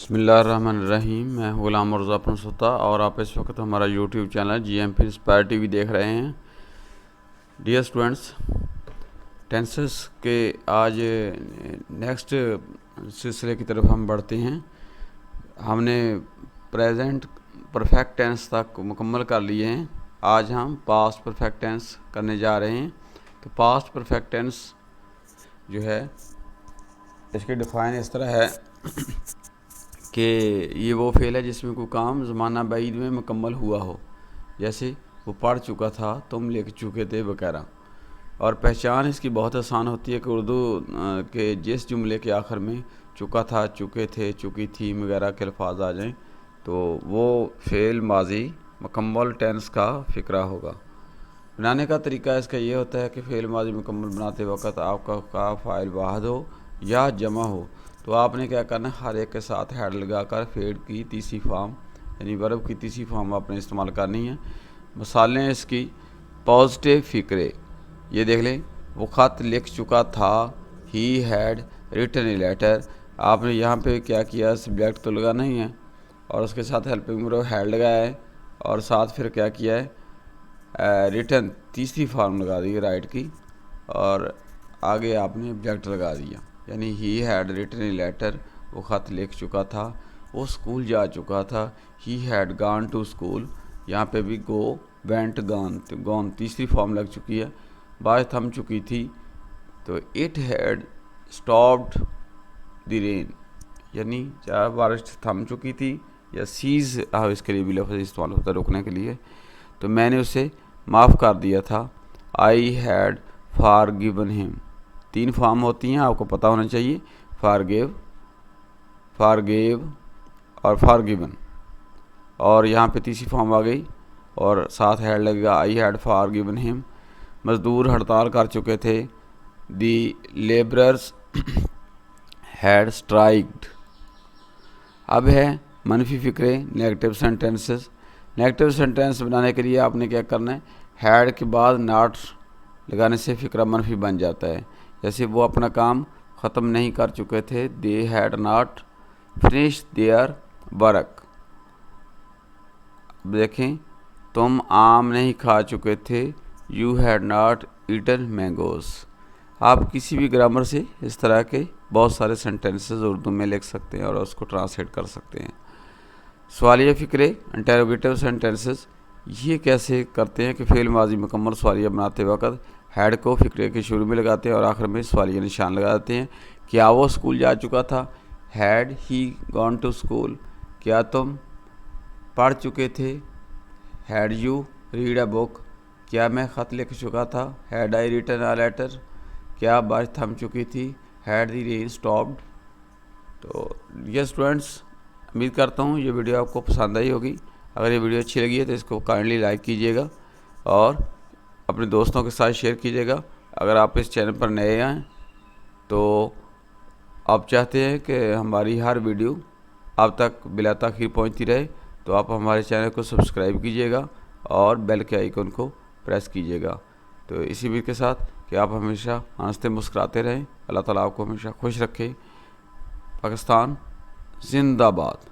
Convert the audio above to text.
बिस्मिल्लाहिर्रहमानिर्रहीम। मैं हूं गुलाम मुर्ज़ा पनसुता और आप इस वक्त हमारा YouTube channel GMP inspire TV देख रहे हैं। डियर स्टूडेंट्स, टेंसेस के आज नेक्स्ट सिलसिले की तरफ हम बढ़ते हैं। हमने प्रेजेंट परफेक्ट टेंस तक मुकम्मल कर लिए हैं। आज हम पास्ट परफेक्ट टेंस करने जा रहे हैं। तो पास्ट परफेक्ट टेंस जो है, इसकी डिफ़ाइन इस तरह है कि ये वो फ़ेल है जिसमें कोई काम ज़माना बैद में मुकम्मल हुआ हो, जैसे वो पढ़ चुका था, तुम लिख चुके थे वगैरह। और पहचान इसकी बहुत आसान होती है कि उर्दू के जिस जुमले के आखिर में चुका था, चुके थे, चुकी थी वगैरह के अल्फाज आ जाएं तो वो फ़ेल माजी मुकम्मल टेंस का फ़िक्रा होगा। बनाने का तरीका इसका ये होता है कि फ़ेल माजी मुकम्मल बनाते वक्त आपका फ़ाइल वाहिद हो या जमा हो, तो आपने क्या करना है, हर एक के साथ हेड लगाकर फेड की तीसरी फॉर्म यानी वर्ब की तीसरी फॉर्म आपने इस्तेमाल करनी है। मिसालें इसकी पॉजिटिव फ़िक्रे, ये देख लें, वो ख़त लिख चुका था, he had written a letter. आपने यहाँ पे क्या किया, सब्जेक्ट तो लगाना ही है और उसके साथ हेल्पिंग वर्ब हैड लगाया है और साथ फिर क्या किया है, रिटन तीसरी फॉर्म लगा दी राइट की और आगे आपने ऑब्जेक्ट लगा दिया। यानी he had written a letter, वो ख़त लिख चुका था, वो स्कूल जा चुका था, he had gone to school. यहाँ पे भी गो, वेंट, गॉन, तो गॉन तीसरी फॉर्म लग चुकी है। बारिश थम चुकी थी, तो it had stopped the rain, यानी चाहे बारिश थम चुकी थी या सीज़ इसके लिए भी लफ्ज़ इस्तेमाल होता है रोकने के लिए, तो मैंने उसे माफ़ कर दिया था। आई हैड फॉरगिवन हिम, तीन फॉर्म होती हैं, आपको पता होना चाहिए, फॉरगिव, फॉरगिव और फॉरगिवन। और यहाँ पे तीसरी फॉर्म आ गई और साथ हैड लगेगा, आई हैड फॉरगिवन हिम। मज़दूर हड़ताल कर चुके थे, दी लेबरर्स हैड स्ट्राइक्ड। अब है मनफी फ़िक्रे, नेगेटिव सेंटेंसेस। नेगेटिव सेंटेंस बनाने के लिए आपने क्या करना है, हैड के बाद नॉट लगाने से फ़िक्रा मनफी बन जाता है। जैसे वो अपना काम ख़त्म नहीं कर चुके थे, they had not finish their work. देखें, तुम आम नहीं खा चुके थे, you had not eaten mangoes. आप किसी भी ग्रामर से इस तरह के बहुत सारे सेंटेंसेस उर्दू में लिख सकते हैं और उसको ट्रांसलेट कर सकते हैं। सवालिया फ़िक्रे, इंटरोगेटिव सेंटेंसेस, ये कैसे करते हैं कि फ़ेल माजी मुकम्मल सवालिया बनाते वक्त हैड को फ़िक्रे के शुरू में लगाते हैं और आखिर में सवालिया निशान लगा देते हैं। क्या वो स्कूल जा चुका था, had he gone to school. क्या तुम पढ़ चुके थे, had you read a book. क्या मैं ख़त लिख चुका था, had I written a letter. क्या बारिश थम चुकी थी, हैड द रेन स्टॉप्ड। तो ये स्टूडेंट्स, उम्मीद करता हूँ ये वीडियो आपको पसंद आई होगी। अगर ये वीडियो अच्छी लगी है तो इसको काइंडली लाइक कीजिएगा और अपने दोस्तों के साथ शेयर कीजिएगा। अगर आप इस चैनल पर नए आए तो आप चाहते हैं कि हमारी हर वीडियो आप तक बिला ताख़ीर पहुंचती रहे, तो आप हमारे चैनल को सब्सक्राइब कीजिएगा और बेल के आइकन को प्रेस कीजिएगा। तो इसी उम्मीद के साथ कि आप हमेशा हंसते मुस्कुराते रहें। अल्लाह ताला आपको हमेशा खुश रखे। पाकिस्तान जिंदाबाद।